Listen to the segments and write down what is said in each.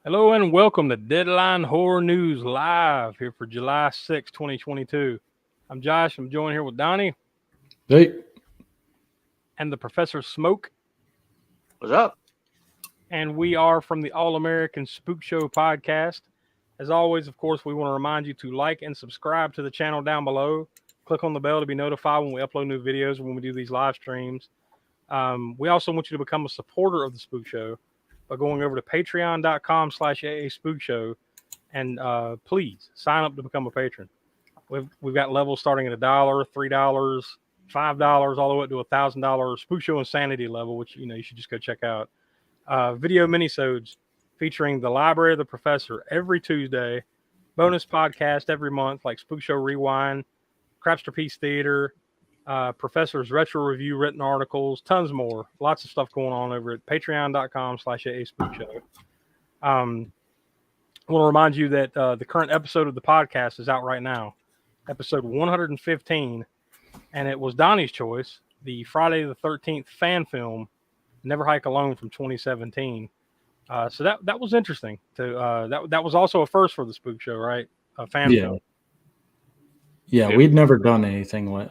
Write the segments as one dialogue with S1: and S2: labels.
S1: Hello and welcome to Deadline Horror News Live here for July 6, 2022. I'm Josh. I'm joined here with Donnie.
S2: Hey.
S1: And the Professor Smoke.
S3: What's up?
S1: And we are from the All-American Spookshow Podcast. As always, of course, we want to remind you to like and subscribe to the channel down below. Click on the bell to be notified when we upload new videos, when we do these live streams. We also want you to become a supporter of the Spook Show by going over to patreon.com/AA-Spookshow and please sign up to become a patron. We've got levels starting at $1, $3, $5, all the way up to $1,000 Spook Show Insanity level, which you should just go check out. Video minisodes featuring the Library of the Professor every Tuesday, bonus podcast every month like Spook Show Rewind, Craster Piece Theater, Professor's Retro Review, written articles, tons more. Lots of stuff going on over at patreon.com/AA-Spookshow. I want to remind you that the current episode of the podcast is out right now, episode 115, and it was Donnys Choice, the Friday the 13th fan film, Never Hike Alone from 2017. So that was interesting. That was also a first for the Spook Show, right? A fan film.
S2: Yeah, we'd never done anything like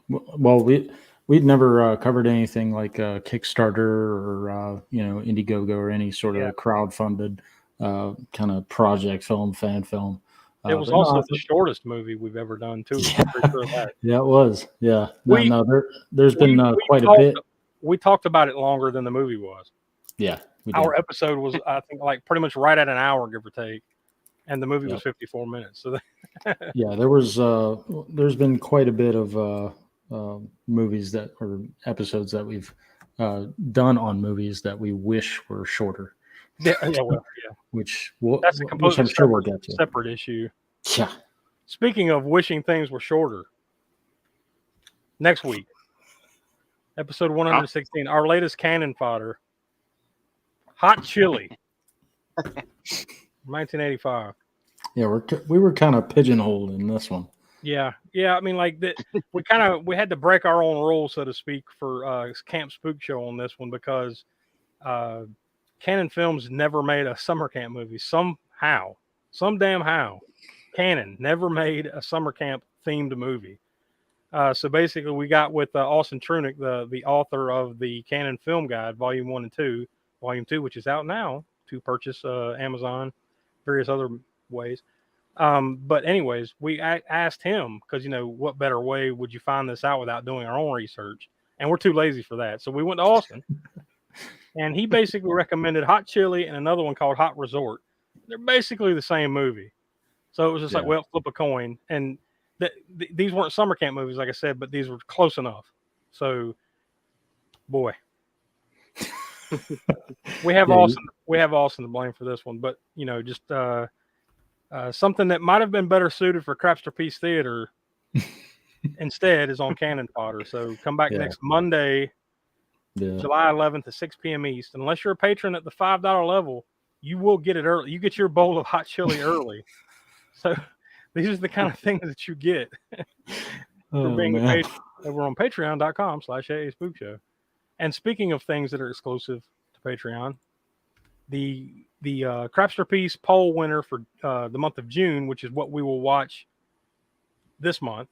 S2: we'd never covered anything like Kickstarter or Indiegogo or any sort of crowdfunded kind of project film, fan film.
S1: It was also the shortest movie we've ever done too.
S2: Yeah, yeah, it was. Yeah, there's been quite a bit.
S1: We talked about it longer than the movie was.
S2: Yeah,
S1: our episode was, I think, like pretty much right at an hour, give or take. And the movie was 54 minutes. So
S2: yeah, there's been quite a bit of movies or episodes that we've done on movies that we wish were shorter. Which
S1: that's a completely
S2: I'm sure we'll get to.
S1: Separate issue.
S2: Yeah.
S1: Speaking of wishing things were shorter, next week, episode 116, our latest cannon fodder, Hot Chili. 1985.
S2: Yeah, we were kind of pigeonholed in this one.
S1: Yeah. I mean, like that. We had to break our own rules, so to speak, for Camp Spook Show on this one because Canon Films never made a summer camp movie. Some damn how, Canon never made a summer camp themed movie. So basically, we got with Austin Trunick, the author of the Canon Film Guide, Volume 1 and 2, Volume 2, which is out now to purchase Amazon. Various other ways. But anyways, we asked him because, what better way would you find this out without doing our own research? And we're too lazy for that. So we went to Austin and he basically recommended Hot Chili and another one called Hot Resort. They're basically the same movie. So it was just like, well, flip a coin. And these weren't summer camp movies, like I said, but these were close enough. So, boy. We have Austin to blame for this one, but just something that might have been better suited for Craster Piece Theater instead is on Cannon Fodder. So come back next Monday, July 11th at 6 p.m. East. Unless you're a patron at the $5 level, you will get it early. You get your bowl of hot chili early. So these are the kind of things that you get for being a patron. Over on patreon.com/AA-Spookshow. And speaking of things that are exclusive to Patreon, the Craster Piece poll winner for the month of June, which is what we will watch this month.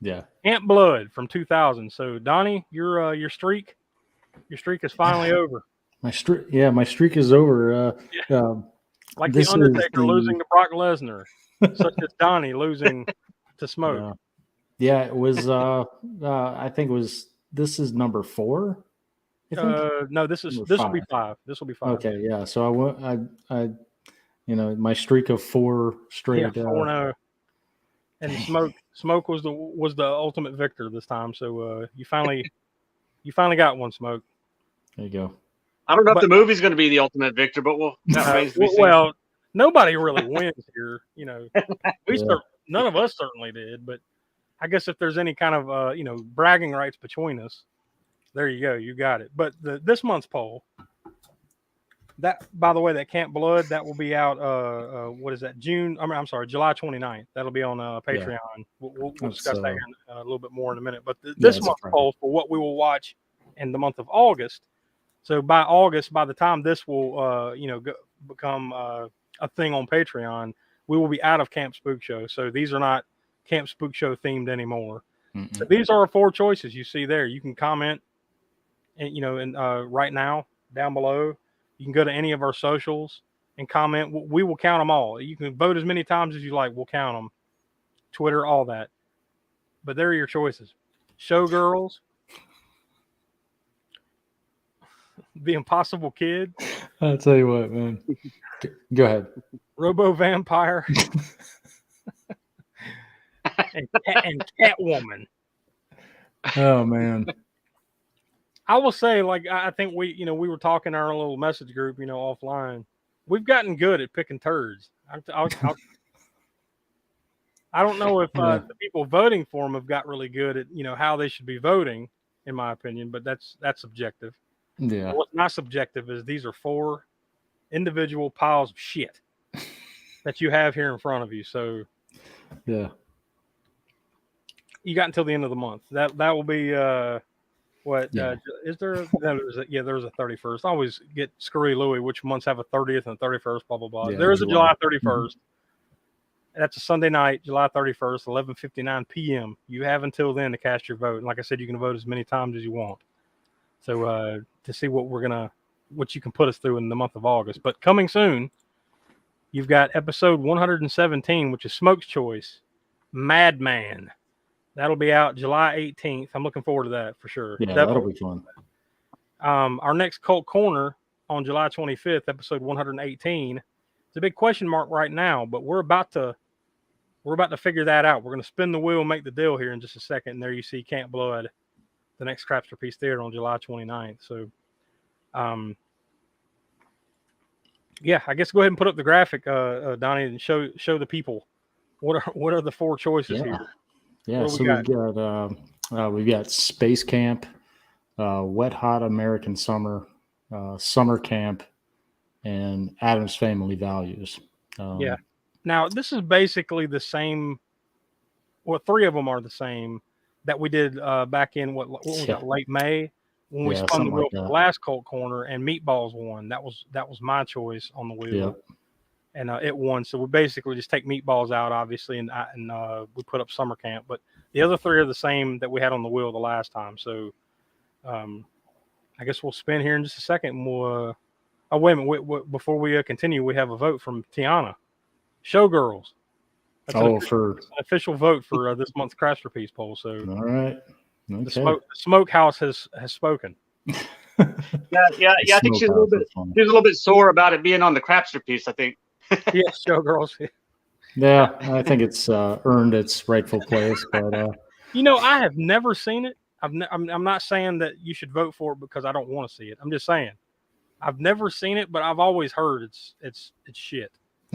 S2: Yeah.
S1: Camp Blood from 2000. So Donnie, your streak is finally over.
S2: My streak is over.
S1: Like the Undertaker losing to Brock Lesnar, such as Donnie losing to Smoke.
S2: Yeah, it was. I think it was. This is number 4.
S1: No, this will be 5. This will be 5.
S2: Okay, yeah. So I my streak of 4 straight.
S1: 4-0. And Smoke was the ultimate victor this time. So you finally got one, Smoke.
S2: There you go.
S3: I don't know if the movie's going to be the ultimate victor, but
S1: well, nobody really wins here. None of us certainly did, but I guess if there's any kind of bragging rights between us, there you go, you got it. But this month's poll, that, by the way, that Camp Blood, that will be out. What is that? July 29th. That'll be on Patreon. Yeah. We'll discuss that here a little bit more in a minute. But this month's poll for what we will watch in the month of August, So by August, by the time this will become a thing on Patreon, we will be out of Camp Spook Show. So these are not Camp Spook Show themed anymore.
S2: Mm-mm.
S1: So these are our 4 choices you see there. You can comment, and right now down below. You can go to any of our socials and comment. We will count them all. You can vote as many times as you like. We'll count them. Twitter, all that. But there are your choices. Showgirls, The Impossible Kid.
S2: I'll tell you what, man. Go ahead.
S1: Robo Vampire, and Catwoman.
S2: Oh man.
S1: I will say, like, I think we were talking in our little message group, offline. We've gotten good at picking turds. I don't know if the people voting for them have got really good at how they should be voting, in my opinion, but that's subjective.
S2: Yeah.
S1: What's not subjective is these are 4 individual piles of shit that you have here in front of you. So
S2: yeah,
S1: you got until the end of the month. That will be what is there? There's a 31st. I always get screwy Louie which months have a 30th and 31st. Blah blah blah.
S2: Yeah,
S1: there is a July 31st.
S2: Mm-hmm.
S1: That's a Sunday night, July 31st, 11:59 p.m. You have until then to cast your vote. And like I said, you can vote as many times as you want. So to see what you can put us through in the month of August. But coming soon, you've got episode 117, which is Smoke's Choice, Madman. That'll be out July 18th. I'm looking forward to that for sure.
S2: Yeah, that'll be fun.
S1: Our next Cult Corner on July 25th, episode 118. It's a big question mark right now, but we're about to figure that out. We're going to spin the wheel and make the deal here in just a second. And there you see Camp Blood, the next Craster Piece Theater on July 29th. So, yeah, I guess go ahead and put up the graphic, Donnie, and show the people what are the 4 choices here.
S2: Yeah, so we've got Space Camp, Wet Hot American Summer, Summer Camp, and Addams Family Values.
S1: Yeah. Now this is basically the same. Well, 3 of them are the same that we did back in what was that, late May when we spun the wheel for the last Cult Corner, and Meatballs won. That was my choice on the wheel.
S2: Yep.
S1: And it won. So we basically just take Meatballs out, obviously, and we put up Summer Camp. But the other 3 are the same that we had on the wheel the last time. So I guess we'll spin here in just a second. And we'll. Oh, wait a minute. Before we continue, we have a vote from Tiana. Showgirls. That's an official vote for this month's Craster Piece poll. So
S2: all right. Okay.
S1: The Smokehouse has spoken.
S3: Yeah. I think she's a little bit sore about it being on the Craster Piece, I think.
S1: Yes, Showgirls.
S2: Yeah, I think it's earned its rightful place. But
S1: I have never seen it. I'm not saying that you should vote for it because I don't want to see it. I'm just saying I've never seen it, but I've always heard it's shit.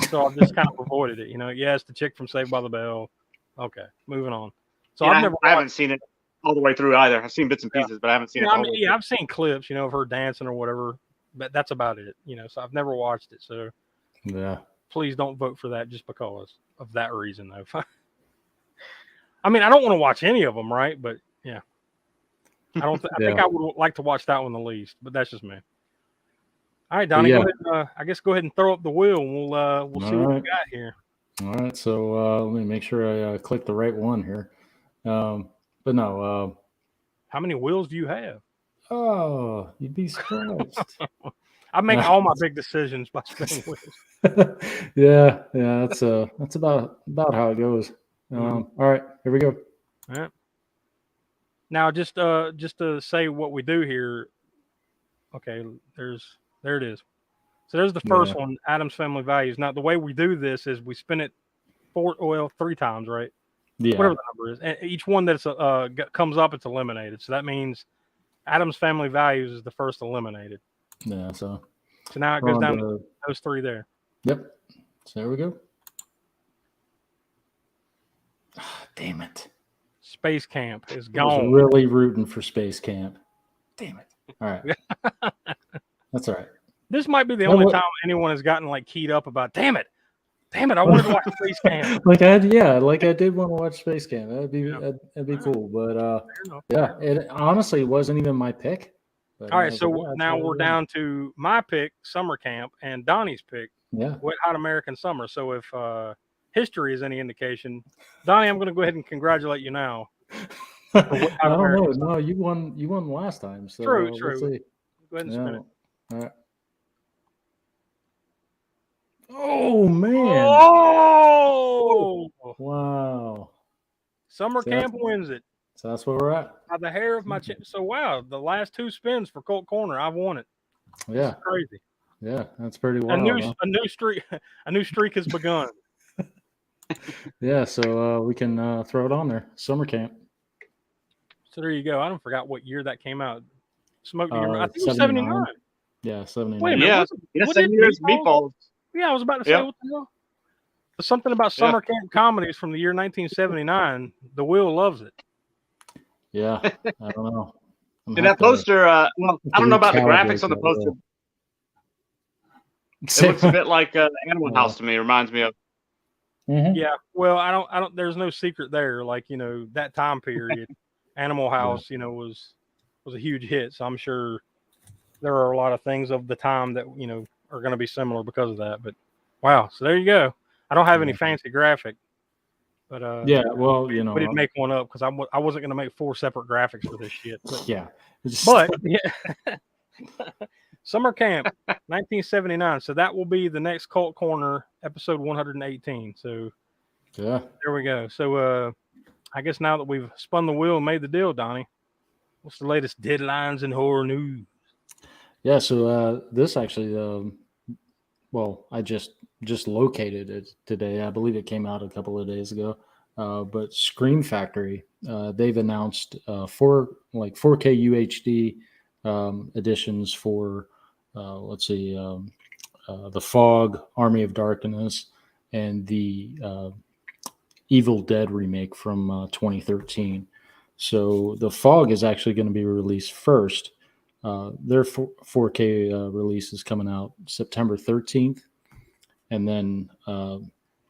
S1: So I've just kind of avoided it. It's the chick from Saved by the Bell. Okay, moving on. So I
S3: haven't seen it all the way through either. I've seen bits and pieces, but I haven't seen it.
S1: I've seen clips, of her dancing or whatever, but that's about it. So I've never watched it. So
S2: yeah,
S1: please don't vote for that just because of that reason, though. I mean, I don't want to watch any of them, right? But yeah, I don't. I think I would like to watch that one the least, but that's just me. All right, Donnie, go ahead. Go ahead and throw up the wheel, and we'll see what we got here.
S2: All right, so let me make sure I click the right one here. But no.
S1: How many wheels do you have?
S2: Oh, you'd be surprised.
S1: I make all my big decisions by spinning wheels.
S2: yeah, that's about how it goes. All right, here we go.
S1: All right. Now, just to say what we do here. Okay, there it is. So there's the first one, Addams Family Values. Now, the way we do this is we spin it 3 times, right?
S2: Yeah.
S1: Whatever the number is. And each one that's comes up, it's eliminated. So that means Addams Family Values is the first eliminated.
S2: Yeah. So
S1: now it goes down to those 3 there.
S2: Yep. So there we go. Damn it.
S1: Space Camp is gone.
S2: I was really rooting for Space Camp. Damn it. All right. That's all right.
S1: This might be the only time anyone has gotten keyed up about, damn it, I wanted to watch Space Camp. I did want to watch Space Camp. That'd be cool. But it honestly wasn't even my pick.
S2: But
S1: All
S2: I
S1: right,
S2: was
S1: so
S2: like, yeah, that's
S1: now
S2: what
S1: we're
S2: we're doing.
S1: down to my pick, Summer Camp, and Donnie's pick,
S2: Yeah.
S1: Wet Hot American Summer. So if history is any indication, Donnie, I'm going to go ahead and congratulate you now.
S2: I
S1: Wet Hot
S2: don't know.
S1: American Summer.
S2: No, you won last time. So
S1: True.
S2: we'll see.
S1: Go ahead and spin it.
S2: All right. Oh man!
S1: Oh!
S2: Wow!
S1: Summer
S2: So
S1: Camp wins it
S2: So that's where we're at.
S1: by the hair of my chin. So wow, the last 2 spins for Colt Corner, I've won it.
S2: Yeah,
S1: It's crazy.
S2: Yeah, that's pretty
S1: A
S2: wild.
S1: new streak has begun.
S2: Yeah, so we can throw it on there. Summer Camp.
S1: So there you go. I don't forgot what year that came out. Smoke. Do you remember? I think it was
S2: 79.
S1: 79.
S2: Yeah, 79.
S1: Wait a minute.
S3: Yeah, 7 years meatballs.
S1: Yeah, I was about to say,
S3: Yep.
S1: what the hell? There's something about summer camp comedies from the year 1979. The Will loves it.
S2: Yeah, I don't know.
S3: And that poster, well, I don't know about the graphics on the poster. It looks a bit like Animal House to me. It reminds me of.
S2: Mm-hmm.
S1: Yeah, well, I don't. There's no secret there. Like, you know, that time period, Animal House, you know, was a huge hit. So I'm sure there are a lot of things of the time that, you know, are going to be similar because of that. But wow, so there you go. I don't have any fancy graphic, but
S2: yeah, well, you know,
S1: we didn't make one up because I wasn't going to make 4 separate graphics for this shit. But,
S2: yeah,
S1: but yeah. Summer Camp, 1979. So that will be the next Cult Corner, episode 118. So
S2: yeah,
S1: there we go. So I guess now that we've spun the wheel and made the deal, Donnie, what's the latest deadlines in horror news?
S2: Yeah, so this actually, well, I just located it today. I believe it came out a couple of days ago. But Scream Factory, they've announced 4K UHD editions for let's see, The Fog, Army of Darkness, and the Evil Dead remake from 2013. So The Fog is actually going to be released first. Their 4K release is coming out September 13th. And then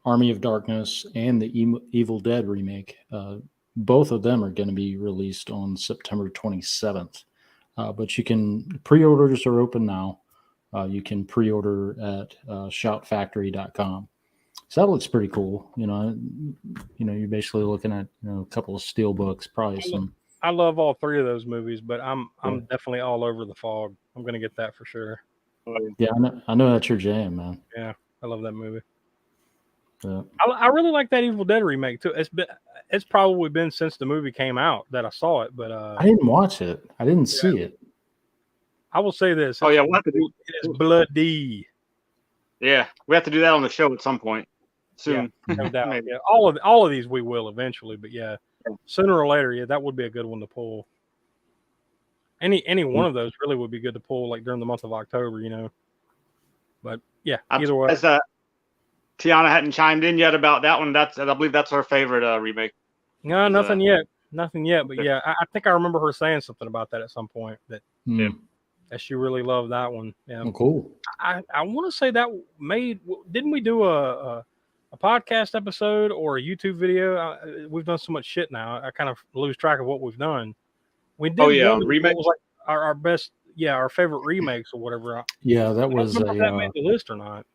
S2: Army of Darkness and the Evil Dead remake, both of them are going to be released on September 27th. But you can, pre-orders are open now. You can pre-order at shoutfactory.com. So that looks pretty cool. You know, you're basically looking at a couple of steel books, probably some.
S1: I love all 3 of those movies, but I'm definitely all over The Fog. I'm going to get that for sure.
S2: Yeah, I know that's your jam, man.
S1: Yeah, I love that movie.
S2: Yeah.
S1: I really like that Evil Dead remake too. It's probably been since the movie came out that I saw it, but
S2: I didn't watch it. I didn't see it.
S1: I will say this.
S3: Oh yeah, we'll have to do.
S1: It is bloody.
S3: Yeah, we have to do that on the show at some point soon.
S1: Yeah, no doubt. Yeah, all of these we will eventually, but yeah, sooner or later, yeah, that would be a good one to pull. Any one of those really would be good to pull, like during the month of October, you know. But yeah, either way.
S3: Tiana hadn't chimed in yet about that one. I believe that's her favorite remake.
S1: No, nothing yet. But yeah, I think I remember her saying something about that at some point. That she really loved that one. Yeah,
S2: cool.
S1: I want to say that didn't we do a podcast episode or a YouTube video? We've done so much shit now. I kind of lose track of what we've done. We did.
S3: Remake
S1: was like our best. Yeah, our favorite remakes or whatever.
S2: Yeah, that was
S1: if that made the list or not.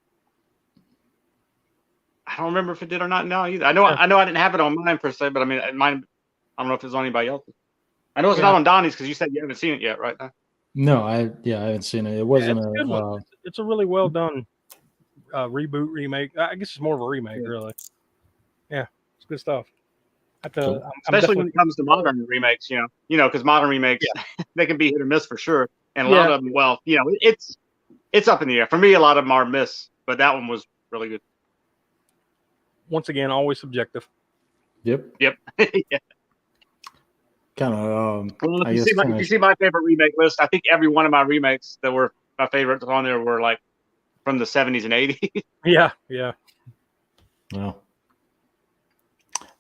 S3: I don't remember if it did or not now either. I know I didn't have it on mine per se, but I mean mine. I don't know if it's on anybody else's. I know it's not on Donnie's because you said you haven't seen it yet, right?
S2: No, I haven't seen it. It wasn't
S1: it's a really well done reboot remake. I guess it's more of a remake, really. Yeah, it's good stuff.
S3: Especially when it comes to modern remakes, because modern remakes they can be hit or miss for sure, and a lot of them, well, it's up in the air. For me, a lot of them are miss, but that one was really good.
S1: Once again, always subjective.
S2: Yep.
S3: Yeah.
S2: Kind of.
S3: Well, if you see my favorite remake list, I think every one of my remakes that were my favorites on there were like from the 70s and 80s.
S1: Yeah.
S2: Well,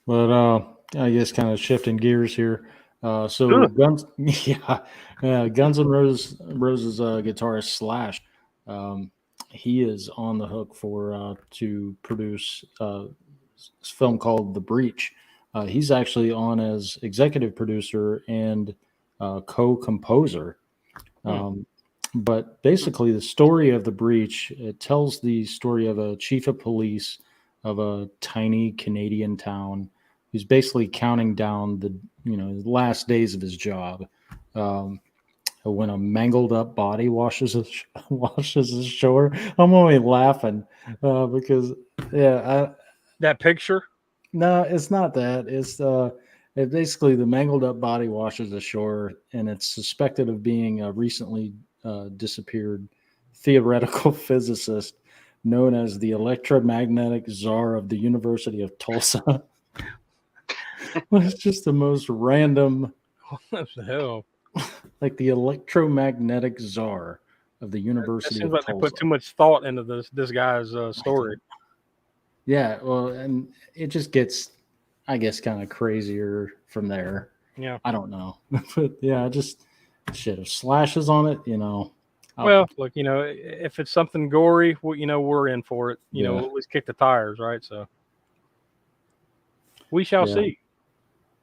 S2: but I guess kind of shifting gears here. So Guns N' Roses guitarist Slash, he is on the hook to produce a film called The Breach. He's actually on as executive producer and co-composer. But basically, the story of the breach, it tells the story of a chief of police of a tiny Canadian town who's basically counting down the last days of his job. When a mangled up body washes ashore, I'm only laughing because
S1: that picture.
S2: No, it's not that. It's basically the mangled up body washes ashore, and it's suspected of being a recently disappeared theoretical physicist known as the electromagnetic czar of the University of Tulsa. It's just the most random.
S1: What the hell?
S2: Like the electromagnetic czar of the University of
S1: Tulsa. They put too much thought into this guy's story.
S2: Yeah, well, and it just gets, I guess, kind of crazier from there.
S1: Yeah,
S2: I don't know, but yeah, just shit. If slashes on it,
S1: Well, look, if it's something gory, we're in for it. We'll always kick the tires, right? So we shall see.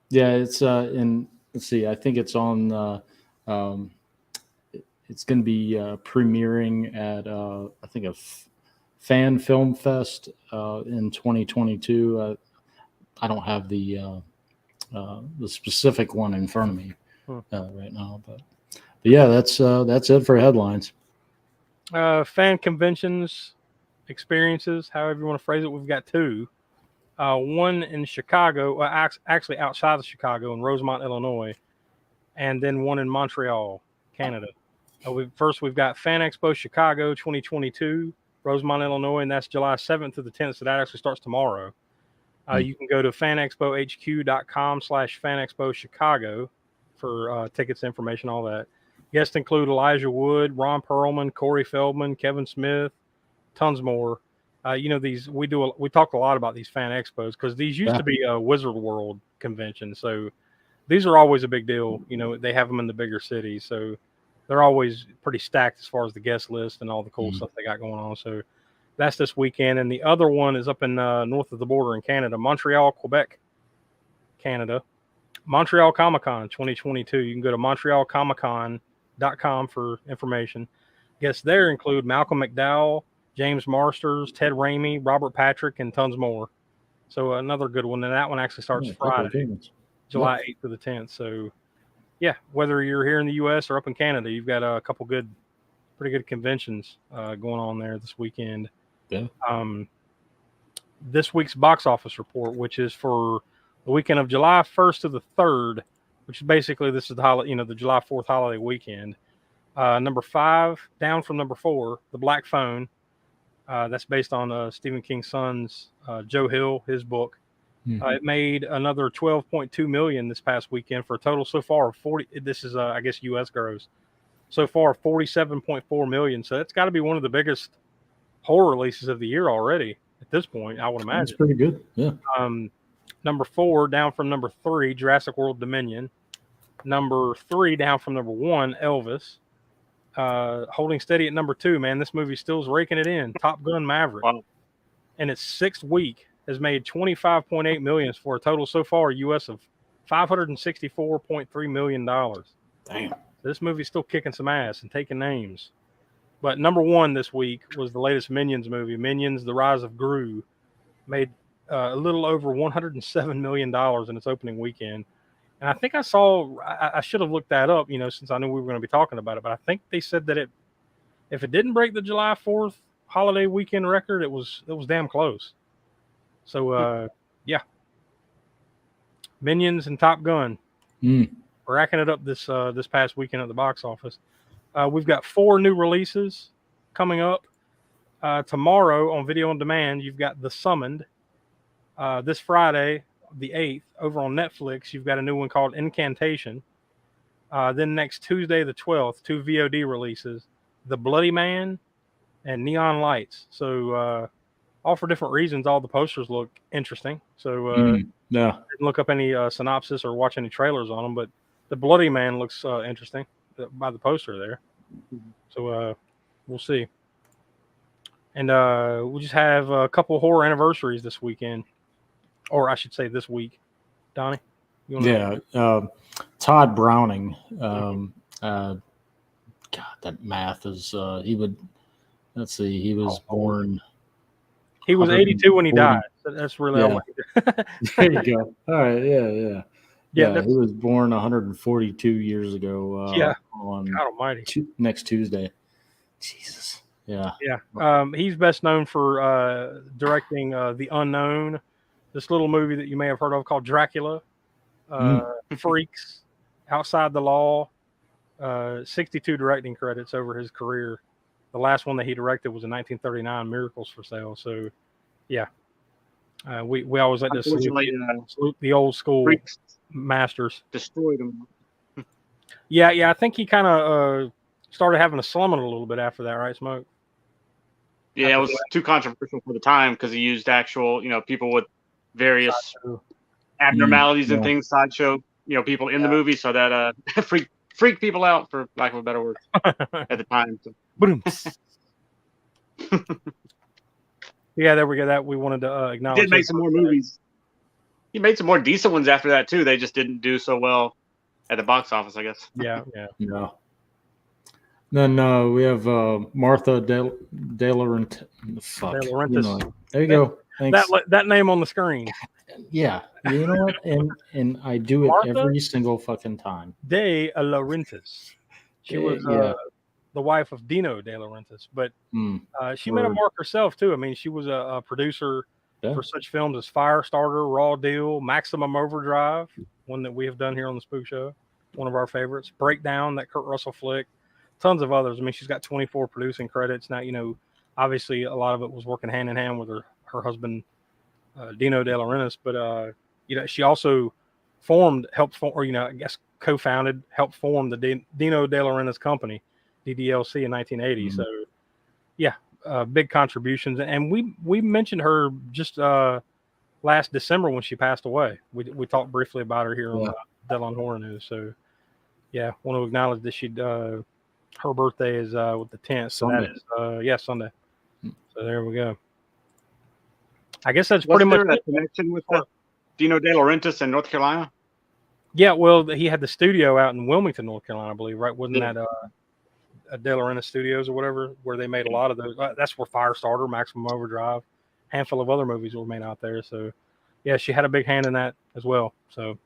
S2: Yeah, it's in. Let's see. I think it's on. It's going to be premiering at I think a Fan Film Fest in 2022. I don't have the specific one in front of me right now, but yeah, that's it for headlines.
S1: Fan conventions, experiences, however you want to phrase it. We've got two. One in Chicago, actually outside of Chicago in Rosemont, Illinois, and then one in Montreal, Canada. We've got Fan Expo Chicago 2022, Rosemont, Illinois, and that's July 7th to the 10th, so that actually starts tomorrow. You can go to fanexpohq.com/fanexpochicago for tickets, information, all that. Guests include Elijah Wood, Ron Perlman, Corey Feldman, Kevin Smith, tons more. We talk a lot about these fan expos because these used to be a Wizard World convention. So these are always a big deal. They have them in the bigger cities. So they're always pretty stacked as far as the guest list and all the cool stuff they got going on. So that's this weekend. And the other one is up in north of the border in Canada, Montreal, Quebec, Canada. Montreal Comic-Con 2022. You can go to montrealcomiccon.com for information. Guests there include Malcolm McDowell, James Marsters, Ted Raimi, Robert Patrick, and tons more. So another good one. And that one actually starts Friday, July 8th to the 10th. So, yeah, whether you're here in the U.S. or up in Canada, you've got a couple pretty good conventions going on there this weekend.
S2: Yeah.
S1: This week's box office report, which is for the weekend of July 1st to the 3rd, which is basically this is the July 4th holiday weekend. Number 5, down from number 4, The Black Phone. That's based on Stephen King's son's Joe Hill, his book. It made another $12.2 million this past weekend for a total so far of 40. This is I guess U.S. gross so far $47.4 million. So that's got to be one of the biggest horror releases of the year already at this point, I would imagine.
S2: That's pretty good. Yeah.
S1: Number 4, down from number 3, Jurassic World Dominion. Number 3, down from number 1, Elvis. Holding steady at number 2, man. This movie still's raking it in. Top Gun Maverick.
S3: Wow.
S1: And its 6th week has made $25.8 million for a total so far U.S. of $564.3 million.
S2: Damn.
S1: This movie's still kicking some ass and taking names. But number 1 this week was the latest Minions movie, Minions: The Rise of Gru. Made a little over $107 million in its opening weekend. And I think I should have looked that up, since I knew we were going to be talking about it. But I think they said that if it didn't break the July 4th holiday weekend record, it was damn close. So, yeah. Minions and Top Gun. Racking it up this past weekend at the box office. We've got 4 new releases coming up. Tomorrow on Video on Demand, you've got The Summoned. This Friday, the 8th, over on Netflix, you've got a new one called Incantation. Then next Tuesday, the 12th, 2 VOD releases, The Bloody Man and Neon Lights. So all for different reasons. All the posters look interesting. So didn't look up any synopsis or watch any trailers on them, but The Bloody Man looks interesting by the poster there. So we'll see. And we'll just have a couple horror anniversaries this weekend. Or I should say this week. Donnie? Todd Browning came
S2: God, that math is. He would. Let's see. He was born.
S1: He was 82 when he died. So that's really
S2: There you go. All right. Yeah.
S1: Yeah,
S2: he was born 142 years ago. On
S1: God Almighty.
S2: Next Tuesday. Jesus. Yeah.
S1: He's best known for directing The Unknown, this little movie that you may have heard of called Dracula, Freaks, Outside the Law, 62 directing credits over his career. The last one that he directed was in 1939, Miracles for Sale. So, yeah, we always like to salute the old school
S3: Freaks
S1: masters.
S3: Destroyed him.
S1: Yeah. I think he kind of started having a slum a little bit after that, right, Smoke?
S3: Yeah, it was too controversial for the time because he used actual, people with various abnormalities and things, sideshow, people in the movie, so that freak people out, for lack of a better word, at the time. So.
S1: Yeah, there we go. That we wanted to acknowledge.
S3: He did make some more movies. He made some more decent ones after that too. They just didn't do so well at the box office, I guess.
S1: Yeah.
S2: Then we have Martha De Laurentiis. Fuck.
S1: De Laurentiis.
S2: There you go. Thanks.
S1: That name on the screen.
S2: Yeah. You know what? And I do it Martha every single fucking time.
S1: De Laurentiis. She was the wife of Dino De Laurentiis, but she made a mark herself too. I mean, she was a producer for such films as Firestarter, Raw Deal, Maximum Overdrive, one that we have done here on the Spook Show, one of our favorites, Breakdown, that Kurt Russell flick, tons of others. I mean, she's got 24 producing credits. Now, obviously a lot of it was working hand in hand with her husband, Dino De Laurentiis, but she also co-founded, helped form the Dino De Laurentiis company, DDLC, in 1980. So big contributions. And we mentioned her just last December when she passed away. We talked briefly about her here on Delon Horror News. So want to acknowledge that her birthday is with the 10th. So
S2: Sunday.
S1: that is Sunday. So there we go. I guess that's
S3: Wasn't
S1: pretty much
S3: a connection with Dino De Laurentiis in North Carolina.
S1: Yeah, well, he had the studio out in Wilmington, North Carolina, I believe, right? Wasn't that De Laurentiis Studios or whatever, where they made a lot of those? That's where Firestarter, Maximum Overdrive, handful of other movies were made out there. So, yeah, she had a big hand in that as well. So,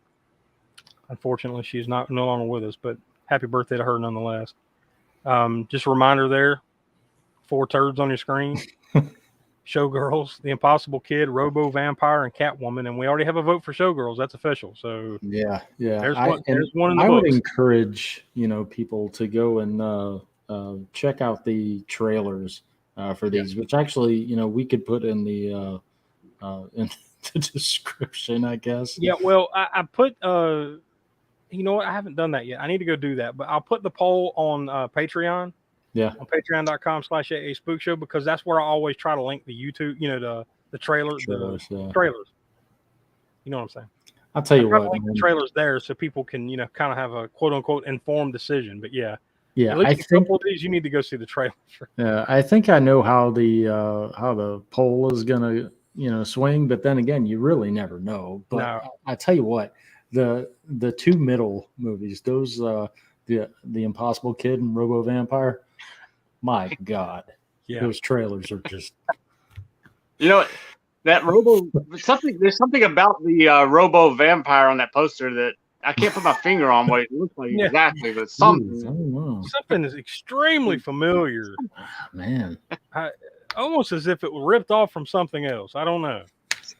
S1: unfortunately, she's no longer with us, but happy birthday to her nonetheless. Just a reminder there, 4 turds on your screen. Showgirls, The Impossible Kid, Robo Vampire, and Catwoman, and we already have a vote for Showgirls. That's official. So there's one in the books.
S2: Would encourage people to go and check out the trailers for these, which actually we could put in the description, I guess.
S1: Yeah, well, I put you know what? I haven't done that yet. I need to go do that, but I'll put the poll on Patreon.
S2: Yeah.
S1: On patreon.com/AA Spook Show, because that's where I always try to link the YouTube, the trailers. Trailers. You know what I'm saying?
S2: I'll tell you what.
S1: Link the trailers there so people can, kind of have a quote unquote informed decision. But yeah.
S2: I think a
S1: couple of these you need to go see the trailer.
S2: Yeah, I think I know how the poll is gonna swing, but then again, you really never know. But I tell you what, the 2 middle movies, those the Impossible Kid and Robo Vampire. My God, those trailers are just.
S3: That Robo something. There's something about the Robo Vampire on that poster that I can't put my finger on what it looks like exactly, but something.
S1: Something is extremely familiar.
S2: Man,
S1: almost as if it was ripped off from something else. I don't know.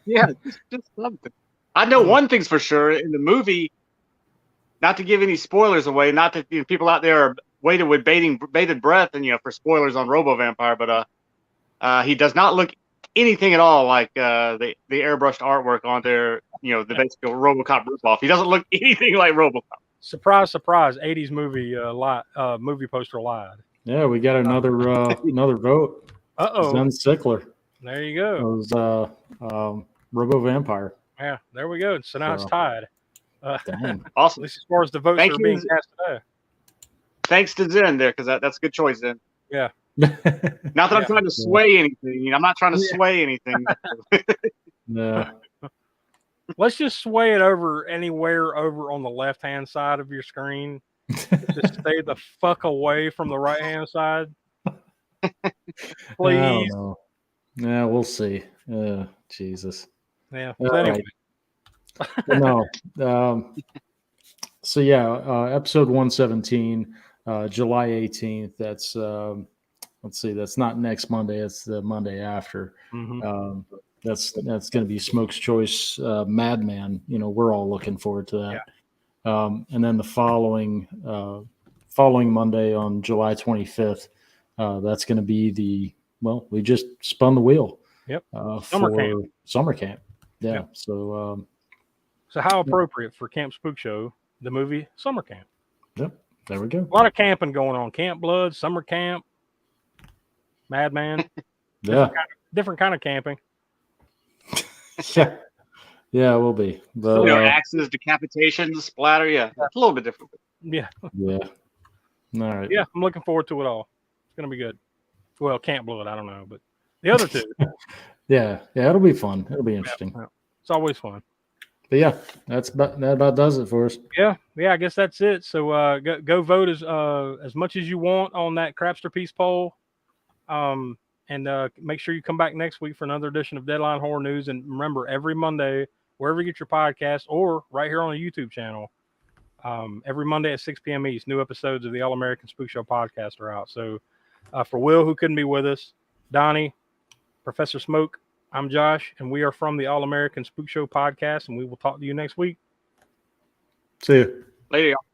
S3: Yeah, just something. I know one thing's for sure in the movie. Not to give any spoilers away, not that people out there are waiting with bated breath, and for spoilers on Robo Vampire, but he does not look anything at all like the airbrushed artwork on there. The basic RoboCop ripoff. He doesn't look anything like RoboCop.
S1: Surprise, surprise! 80s movie movie poster lied.
S2: Yeah, we got another vote. Zen Sickler.
S1: There you go.
S2: It was Robo Vampire.
S1: Yeah, there we go. So now it's tied.
S3: Awesome.
S1: At least as far as the votes are being cast today.
S3: Thanks to Zen there, because that's a good choice, Zen.
S1: Yeah.
S3: Not that I'm trying to sway anything. I'm not trying to sway anything.
S2: Yeah.
S1: Let's just sway it over anywhere over on the left-hand side of your screen. Just stay the fuck away from the right-hand side.
S2: I
S1: Please.
S2: don't know. Yeah, we'll see. Jesus.
S1: Yeah.
S2: All
S1: Anyway.
S2: Right. No. So yeah, episode 117, July 18th. That's let's see. That's not next Monday. It's the Monday after.
S1: Mm-hmm.
S2: That's going to be Smoke's Choice, Madman. We're all looking forward to that.
S1: Yeah.
S2: And then the following Monday on July 25th, that's going to be we just spun the wheel.
S1: Yep.
S2: Summer camp. Yeah.
S1: Yep.
S2: So
S1: how appropriate for Camp Spook Show, the movie Summer Camp.
S2: Yep. There we go.
S1: A lot of camping going on. Camp Blood, Summer Camp, Madman. Different kind of camping.
S2: Yeah. Yeah, it will be. But,
S3: axes, decapitations, splatter. Yeah, it's a little bit different.
S1: Yeah.
S2: Yeah. All right.
S1: Yeah, I'm looking forward to it all. It's going to be good. Well, Camp Blood, I don't know, but the other two.
S2: Yeah, it'll be fun. It'll be interesting.
S1: Yeah. It's always fun.
S2: But yeah, that about does it for us.
S1: Yeah, I guess that's it. So go vote as much as you want on that Craster Peace poll. And make sure you come back next week for another edition of Deadline Horror News. And remember, every Monday, wherever you get your podcast, or right here on the YouTube channel, every Monday at 6 p.m. East, new episodes of the All-American Spookshow Podcast are out. So for Will, who couldn't be with us, Donnie, Professor Smoke, I'm Josh, and we are from the All-American Spookshow Podcast, and we will talk to you next week.
S2: See you.
S3: Later, y'all.